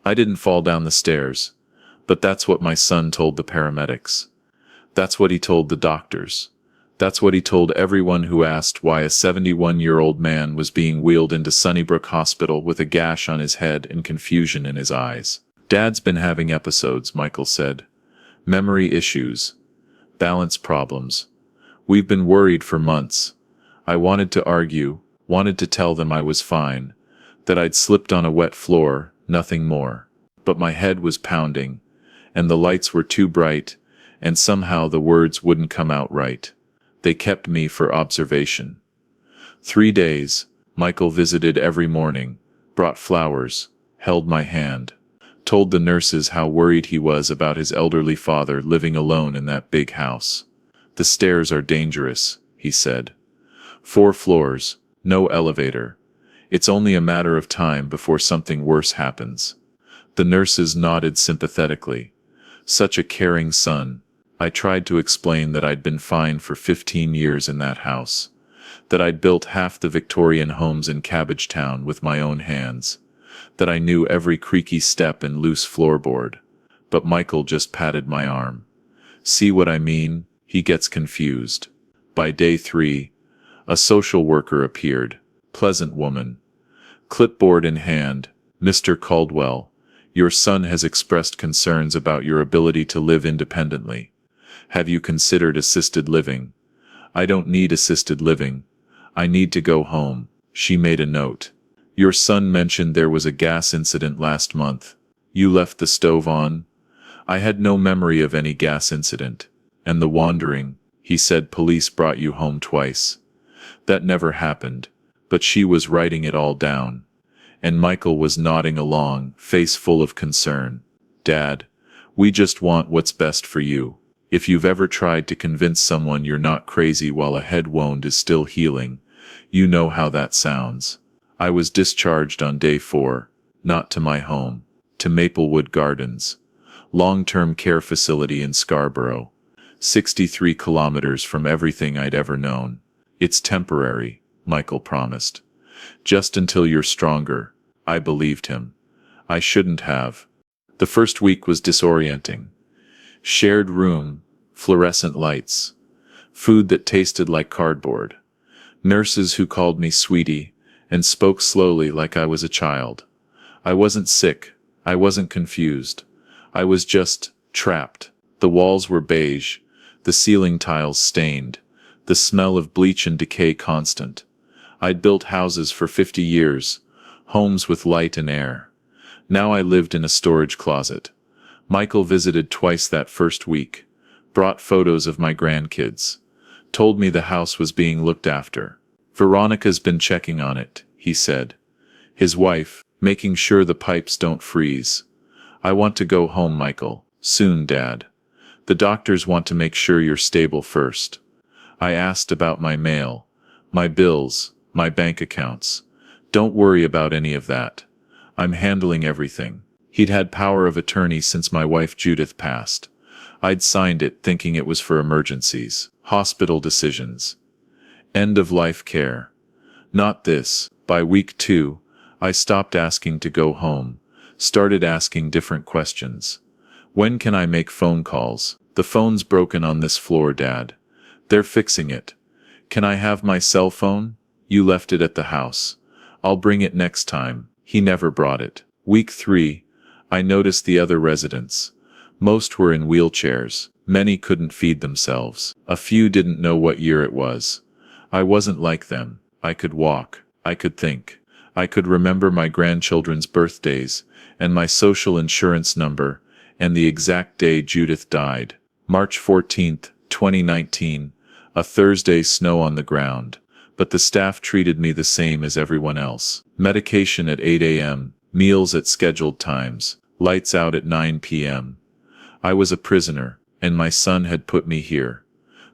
I didn't fall down the stairs, but that's what my son told the paramedics. That's what he told the doctors. That's what he told everyone who asked why a 71-year-old man was being wheeled into Sunnybrook Hospital with a gash on his head and confusion in his eyes. Dad's been having episodes, Michael said. Memory issues. Balance problems. We've been worried for months. I wanted to argue, wanted to tell them I was fine, that I'd slipped on a wet floor, nothing more. But my head was pounding, and the lights were too bright, and somehow the words wouldn't come out right. They kept me for observation. 3 days, Michael visited every morning, brought flowers, held my hand, told the nurses how worried he was about his elderly father living alone in that big house. The stairs are dangerous, he said. 4 floors, no elevator. It's only a matter of time before something worse happens. The nurses nodded sympathetically. Such a caring son. I tried to explain that I'd been fine for 15 years in that house, that I'd built half the Victorian homes in Cabbagetown with my own hands, that I knew every creaky step and loose floorboard. But Michael just patted my arm. See what I mean? He gets confused. By day 3, a social worker appeared, pleasant woman. Clipboard in hand, Mr. Caldwell, your son has expressed concerns about your ability to live independently. Have you considered assisted living? I don't need assisted living. I need to go home. She made a note. Your son mentioned there was a gas incident last month. You left the stove on? I had no memory of any gas incident. And the wandering, he said police brought you home twice. That never happened, but she was writing it all down. And Michael was nodding along, face full of concern. Dad, we just want what's best for you. If you've ever tried to convince someone you're not crazy while a head wound is still healing, you know how that sounds. I was discharged on day 4, not to my home, to Maplewood Gardens, long-term care facility in Scarborough, 63 kilometers from everything I'd ever known. It's temporary, Michael promised. Just until you're stronger. I believed him. I shouldn't have. The first week was disorienting. Shared room, fluorescent lights, food that tasted like cardboard, nurses who called me sweetie and spoke slowly like I was a child. I wasn't sick, I wasn't confused. I was just trapped. The walls were beige, the ceiling tiles stained, the smell of bleach and decay constant. I'd built houses for 50 years, homes with light and air. Now I lived in a storage closet. Michael visited twice that first week, brought photos of my grandkids, told me the house was being looked after. Veronica's been checking on it, he said. His wife, making sure the pipes don't freeze. I want to go home, Michael. Soon, Dad. The doctors want to make sure you're stable first. I asked about my mail, my bills, my bank accounts. Don't worry about any of that. I'm handling everything. He'd had power of attorney since my wife Judith passed. I'd signed it thinking it was for emergencies, hospital decisions, end-of-life care. Not this. By week 2, I stopped asking to go home, started asking different questions. When can I make phone calls? The phone's broken on this floor, Dad. They're fixing it. Can I have my cell phone? You left it at the house. I'll bring it next time. He never brought it. Week 3, I noticed the other residents. Most were in wheelchairs. Many couldn't feed themselves. A few didn't know what year it was. I wasn't like them. I could walk. I could think. I could remember my grandchildren's birthdays, and my social insurance number, and the exact day Judith died. March 14th, 2019, a Thursday, snow on the ground. But the staff treated me the same as everyone else. Medication at 8 a.m., meals at scheduled times, lights out at 9 p.m. I was a prisoner, and my son had put me here.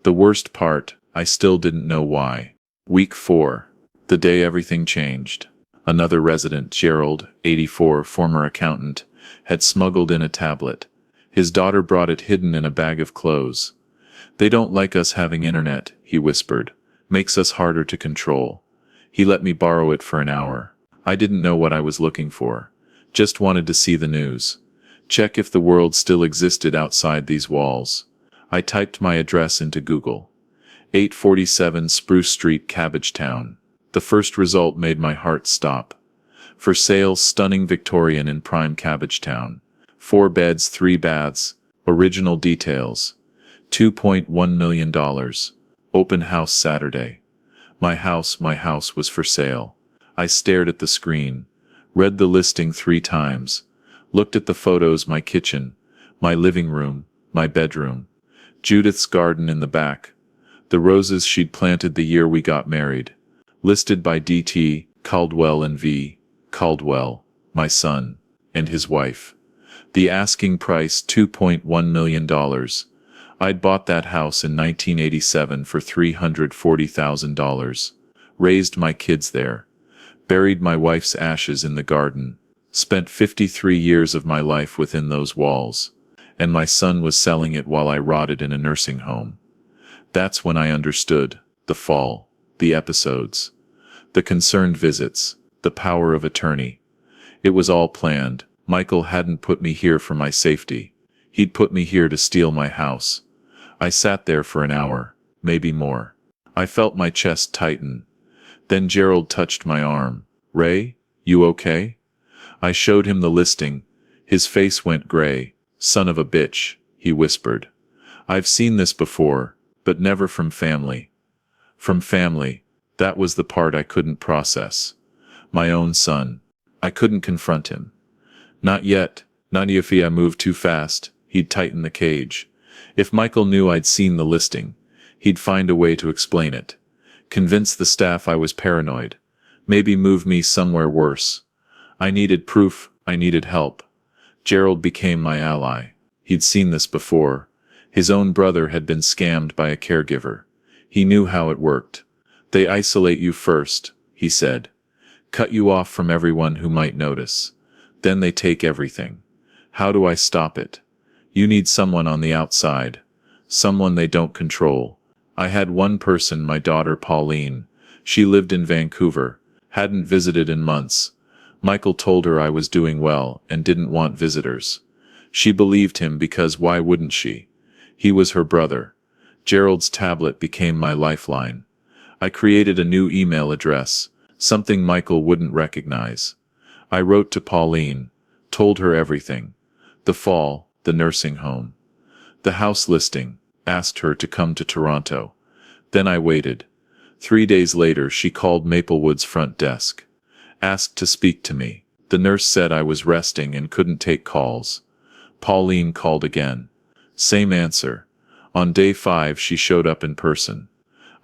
The worst part, I still didn't know why. Week 4, the day everything changed. Another resident, Gerald, 84, former accountant, had smuggled in a tablet. His daughter brought it hidden in a bag of clothes. They don't like us having internet, he whispered. Makes us harder to control. He let me borrow it for an hour. I didn't know what I was looking for. Just wanted to see the news. Check if the world still existed outside these walls. I typed my address into Google. 847 Spruce Street, Cabbagetown. The first result made my heart stop. For sale, stunning Victorian in prime Cabbagetown. 4 beds, 3 baths. Original details. $2.1 million. Open house Saturday. My house was for sale. I stared at the screen. Read the listing 3 times. Looked at the photos, my kitchen, my living room, my bedroom. Judith's garden in the back. The roses she'd planted the year we got married. Listed by D.T. Caldwell and V. Caldwell, my son, and his wife. The asking price $2.1 million. I'd bought that house in 1987 for $340,000. Raised my kids there. Buried my wife's ashes in the garden. Spent 53 years of my life within those walls. And my son was selling it while I rotted in a nursing home. That's when I understood the fall, the episodes, the concerned visits, the power of attorney. It was all planned. Michael hadn't put me here for my safety. He'd put me here to steal my house. I sat there for an hour, maybe more. I felt my chest tighten. Then Gerald touched my arm. "Ray, you okay?" I showed him the listing. His face went gray. "Son of a bitch," he whispered. "I've seen this before, but never from family." From family, that was the part I couldn't process. My own son. I couldn't confront him. Not yet, not if I moved too fast, he'd tighten the cage. If Michael knew I'd seen the listing, he'd find a way to explain it. Convince the staff I was paranoid. Maybe move me somewhere worse. I needed proof, I needed help. Gerald became my ally. He'd seen this before. His own brother had been scammed by a caregiver. He knew how it worked. "They isolate you first," he said. "Cut you off from everyone who might notice. Then they take everything. How do I stop it? You need someone on the outside. Someone they don't control." I had one person, my daughter Pauline. She lived in Vancouver, hadn't visited in months. Michael told her I was doing well and didn't want visitors. She believed him because why wouldn't she? He was her brother. Gerald's tablet became my lifeline. I created a new email address, something Michael wouldn't recognize. I wrote to Pauline, told her everything. The fall, the nursing home, the house listing, asked her to come to Toronto. Then I waited. 3 days later she called Maplewood's front desk. Asked to speak to me. The nurse said I was resting and couldn't take calls. Pauline called again. Same answer. On day 5 she showed up in person.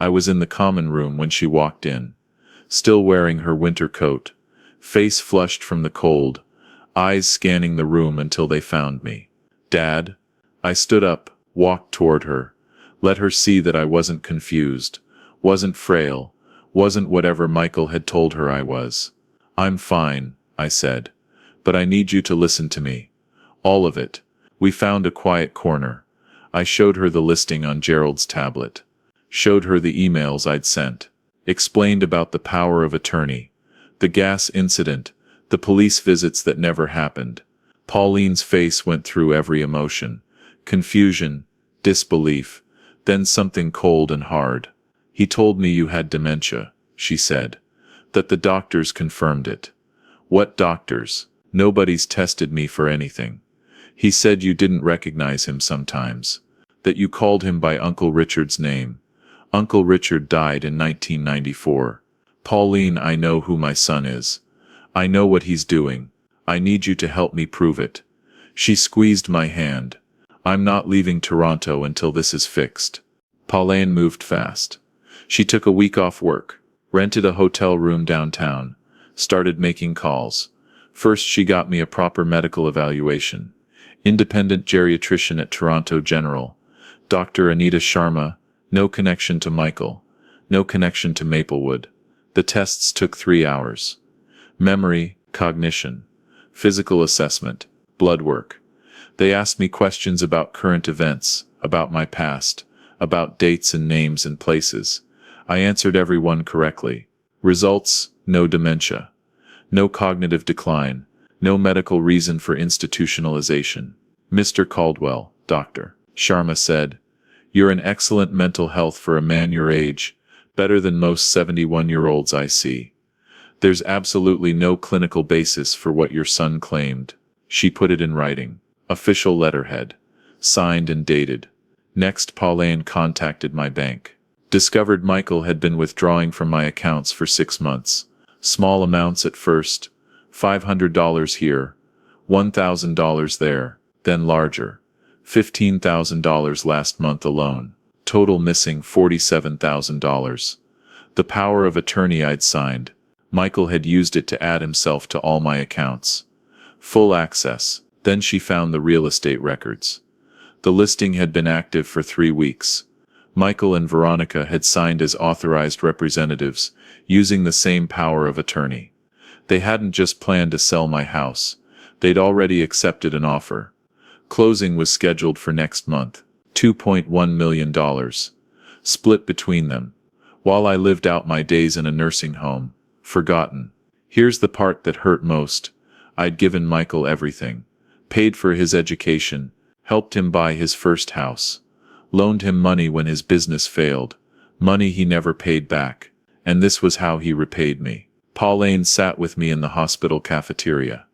I was in the common room when she walked in. Still wearing her winter coat. Face flushed from the cold. Eyes scanning the room until they found me. "Dad?" I stood up, walked toward her. Let her see that I wasn't confused. Wasn't frail. Wasn't whatever Michael had told her I was. "I'm fine," I said. "But I need you to listen to me. All of it." We found a quiet corner. I showed her the listing on Gerald's tablet. Showed her the emails I'd sent. Explained about the power of attorney. The gas incident. The police visits that never happened. Pauline's face went through every emotion. Confusion. Disbelief. Then something cold and hard. "He told me you had dementia," she said. "That the doctors confirmed it." "What doctors? Nobody's tested me for anything." "He said you didn't recognize him sometimes. That you called him by Uncle Richard's name. Uncle Richard died in 1994. Pauline, I know who my son is. I know what he's doing. I need you to help me prove it." She squeezed my hand. "I'm not leaving Toronto until this is fixed." Pauline moved fast. She took a week off work, rented a hotel room downtown, started making calls. First she got me a proper medical evaluation. Independent geriatrician at Toronto General. Dr. Anita Sharma. No connection to Michael. No connection to Maplewood. The tests took 3 hours. Memory, cognition, physical assessment, blood work. They asked me questions about current events, about my past, about dates and names and places. I answered every one correctly. Results: no dementia. No cognitive decline. No medical reason for institutionalization. Mr. Caldwell, Dr. Sharma said, "You're in excellent mental health for a man your age, better than most 71-year-olds I see. There's absolutely no clinical basis for what your son claimed." She put it in writing. Official letterhead. Signed and dated. Next, Pauline contacted my bank. Discovered Michael had been withdrawing from my accounts for 6 months. Small amounts at first. $500 here, $1,000 there, then larger. $15,000 last month alone. Total missing $47,000. The power of attorney I'd signed. Michael had used it to add himself to all my accounts. Full access. Then she found the real estate records. The listing had been active for 3 weeks. Michael and Veronica had signed as authorized representatives, using the same power of attorney. They hadn't just planned to sell my house. They'd already accepted an offer. Closing was scheduled for next month. $2.1 million. Split between them. While I lived out my days in a nursing home. Forgotten. Here's the part that hurt most. I'd given Michael everything. Paid for his education. Helped him buy his first house. Loaned him money when his business failed. Money he never paid back. And this was how he repaid me. Pauline sat with me in the hospital cafeteria.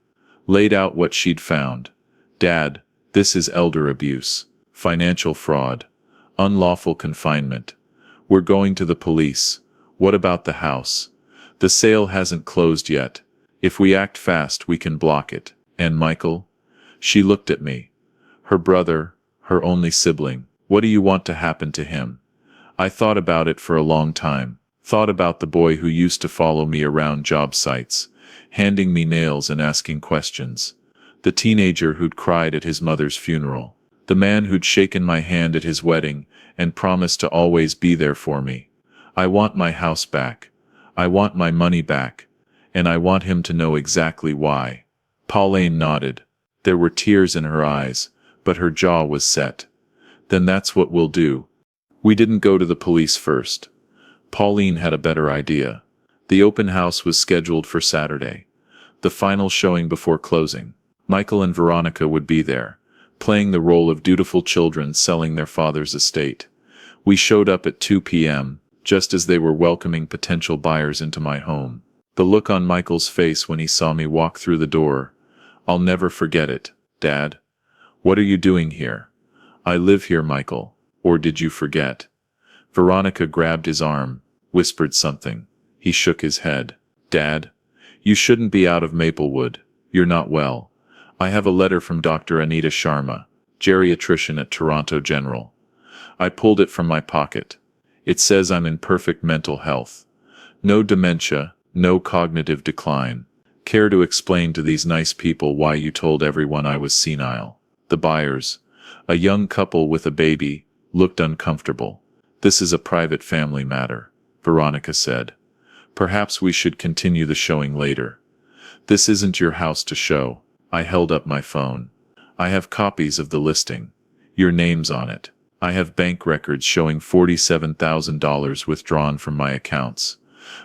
Laid out what she'd found. "Dad, this is elder abuse. Financial fraud. Unlawful confinement. We're going to the police. What about the house? The sale hasn't closed yet. If we act fast, we can block it. And Michael?" She looked at me. "Her brother, her only sibling. What do you want to happen to him?" I thought about it for a long time. Thought about the boy who used to follow me around job sites, handing me nails and asking questions. The teenager who'd cried at his mother's funeral. The man who'd shaken my hand at his wedding and promised to always be there for me. I want my house back. I want my money back. And I want him to know exactly why. Pauline nodded. There were tears in her eyes, but her jaw was set. "Then that's what we'll do." We didn't go to the police first. Pauline had a better idea. The open house was scheduled for Saturday. The final showing before closing. Michael and Veronica would be there, playing the role of dutiful children selling their father's estate. We showed up at 2 p.m., just as they were welcoming potential buyers into my home. The look on Michael's face when he saw me walk through the door. I'll never forget it. "Dad? What are you doing here?" "I live here, Michael. Or did you forget?" Veronica grabbed his arm, whispered something. He shook his head. "Dad? You shouldn't be out of Maplewood. You're not well. I have a letter from Dr. Anita Sharma, geriatrician at Toronto General." I pulled it from my pocket. It says I'm in perfect mental health. No dementia, no cognitive decline. Care to explain to these nice people why you told everyone I was senile? The buyers, a young couple with a baby, looked uncomfortable. "This is a private family matter," Veronica said. "Perhaps we should continue the showing later." "This isn't your house to show." I held up my phone. "I have copies of the listing. Your name's on it. I have bank records showing $47,000 withdrawn from my accounts.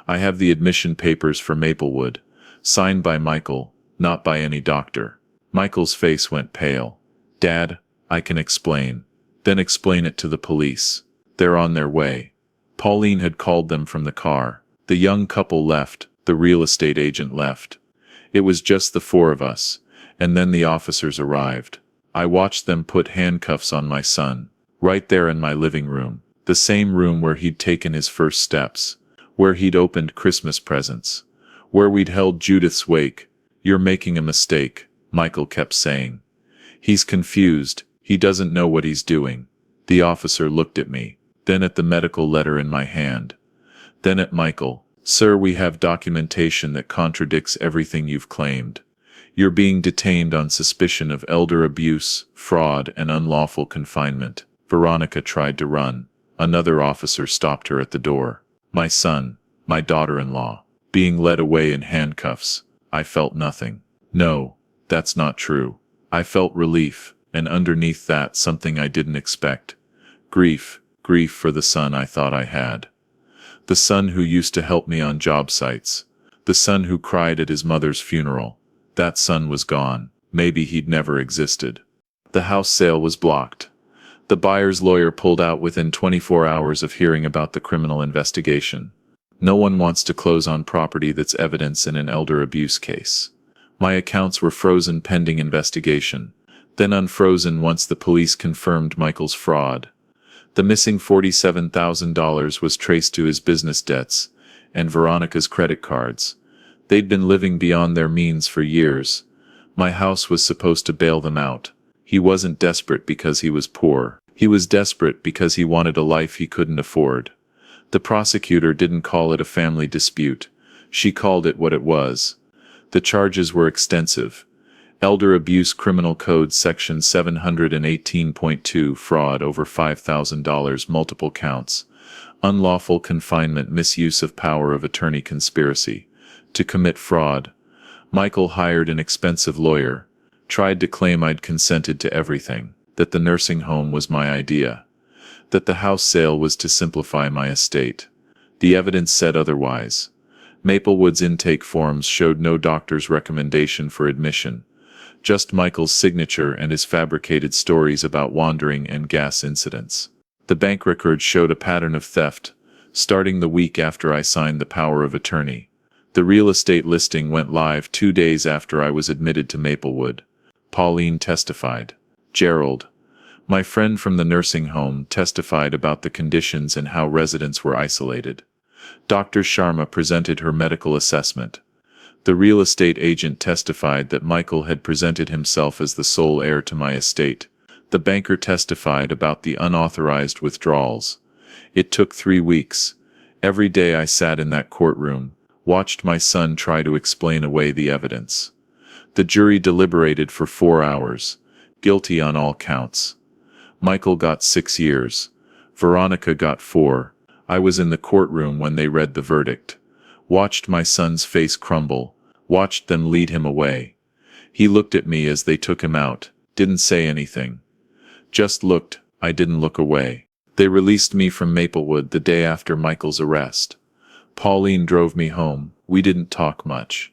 I have the admission papers for Maplewood, signed by Michael, not by any doctor." Michael's face went pale. "Dad, I can explain." "Then explain it to the police. They're on their way." Pauline had called them from the car. The young couple left, the real estate agent left. It was just the 4 of us, and then the officers arrived. I watched them put handcuffs on my son, right there in my living room, the same room where he'd taken his first steps, where he'd opened Christmas presents, where we'd held Judith's wake. "You're making a mistake," Michael kept saying. "He's confused, he doesn't know what he's doing." The officer looked at me, then at the medical letter in my hand, then at Michael. "Sir, we have documentation that contradicts everything you've claimed. You're being detained on suspicion of elder abuse, fraud, and unlawful confinement." Veronica tried to run. Another officer stopped her at the door. My son, my daughter-in-law, being led away in handcuffs. I felt nothing. No, that's not true. I felt relief, and underneath that something I didn't expect. Grief for the son I thought I had. The son who used to help me on job sites. The son who cried at his mother's funeral. That son was gone. Maybe he'd never existed. The house sale was blocked. The buyer's lawyer pulled out within 24 hours of hearing about the criminal investigation. No one wants to close on property that's evidence in an elder abuse case. My accounts were frozen pending investigation, then unfrozen once the police confirmed Michael's fraud. The missing $47,000 was traced to his business debts and Veronica's credit cards. They'd been living beyond their means for years. My house was supposed to bail them out. He wasn't desperate because he was poor. He was desperate because he wanted a life he couldn't afford. The prosecutor didn't call it a family dispute. She called it what it was. The charges were extensive. Elder Abuse Criminal Code Section 718.2 fraud over $5,000 multiple counts. Unlawful confinement misuse of power of attorney conspiracy. To commit fraud. Michael hired an expensive lawyer. Tried to claim I'd consented to everything. That the nursing home was my idea. That the house sale was to simplify my estate. The evidence said otherwise. Maplewood's intake forms showed no doctor's recommendation for admission. Just Michael's signature and his fabricated stories about wandering and gas incidents. The bank records showed a pattern of theft, starting the week after I signed the power of attorney. The real estate listing went live 2 days after I was admitted to Maplewood. Pauline testified. Gerald, my friend from the nursing home, testified about the conditions and how residents were isolated. Dr. Sharma presented her medical assessment. The real estate agent testified that Michael had presented himself as the sole heir to my estate. The banker testified about the unauthorized withdrawals. It took 3 weeks. Every day I sat in that courtroom, watched my son try to explain away the evidence. The jury deliberated for 4 hours. Guilty on all counts. Michael got 6 years. Veronica got 4. I was in the courtroom when they read the verdict. Watched my son's face crumble. Watched them lead him away. He looked at me as they took him out. Didn't say anything. Just looked. I didn't look away. They released me from Maplewood the day after Michael's arrest. Pauline drove me home. We didn't talk much.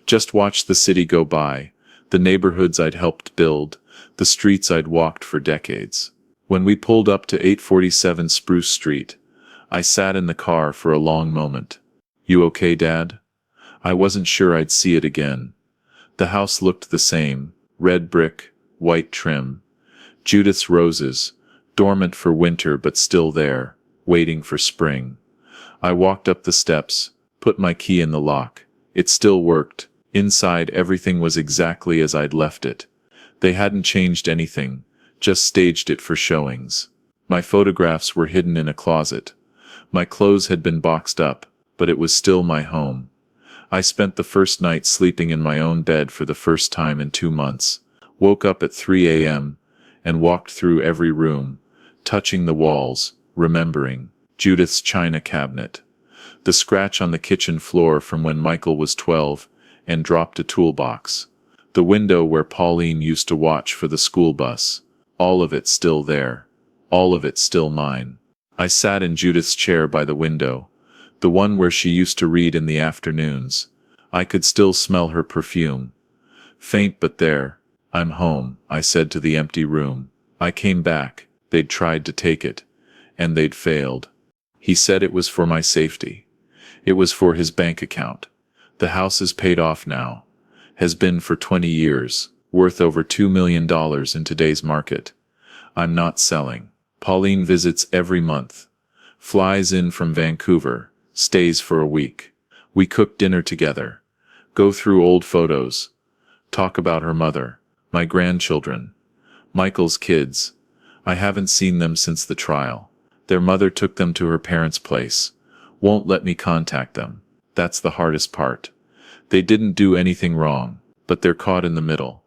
Just watched the city go by. The neighborhoods I'd helped build. The streets I'd walked for decades. When we pulled up to 847 Spruce Street, I sat in the car for a long moment. You okay, Dad? I wasn't sure I'd see it again. The house looked the same. Red brick, white trim. Judith's roses, dormant for winter but still there, waiting for spring. I walked up the steps, put my key in the lock. It still worked. Inside everything was exactly as I'd left it. They hadn't changed anything, just staged it for showings. My photographs were hidden in a closet. My clothes had been boxed up, but it was still my home. I spent the first night sleeping in my own bed for the first time in 2 months. Woke up at 3 a.m. and walked through every room, touching the walls, remembering Judith's china cabinet, the scratch on the kitchen floor from when Michael was 12 and dropped a toolbox, the window where Pauline used to watch for the school bus, all of it still there, all of it still mine. I sat in Judith's chair by the window, the one where she used to read in the afternoons. I could still smell her perfume. Faint but there. I'm home, I said to the empty room. I came back. They'd tried to take it, and they'd failed. He said it was for my safety. It was for his bank account. The house is paid off now. Has been for 20 years, worth over $2 million in today's market. I'm not selling. Pauline visits every month. Flies in from Vancouver, stays for a week. We cook dinner together. Go through old photos. Talk about her mother, my grandchildren, Michael's kids. I haven't seen them since the trial. Their mother took them to her parents' place. Won't let me contact them. That's the hardest part. They didn't do anything wrong, but they're caught in the middle.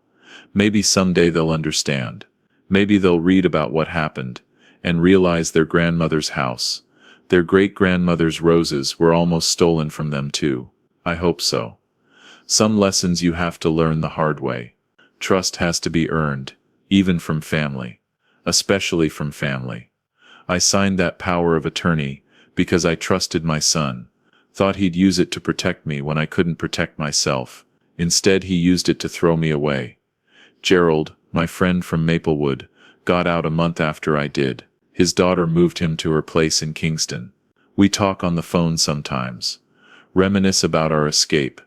Maybe someday they'll understand. Maybe they'll read about what happened and realize their grandmother's house, their great-grandmother's roses were almost stolen from them too. I hope so. Some lessons you have to learn the hard way. Trust has to be earned, even from family. Especially from family. I signed that power of attorney because I trusted my son, thought he'd use it to protect me when I couldn't protect myself, Instead, he used it to throw me away. Gerald, my friend from Maplewood, got out a month after I did. His daughter moved him to her place in Kingston. We talk on the phone sometimes. Reminisce about our escape.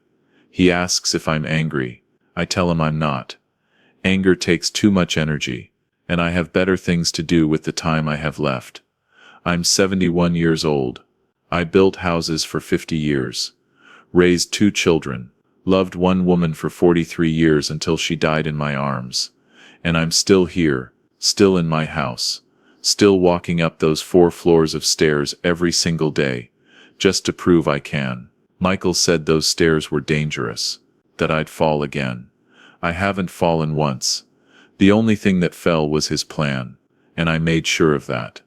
He asks if I'm angry. I tell him I'm not. Anger takes too much energy, and I have better things to do with the time I have left. I'm 71 years old. I built houses for 50 years. Raised 2 children. Loved one woman for 43 years until she died in my arms. And I'm still here, still in my house, still walking up those 4 floors of stairs every single day, just to prove I can. Michael said those stairs were dangerous, that I'd fall again. I haven't fallen once. The only thing that fell was his plan, and I made sure of that.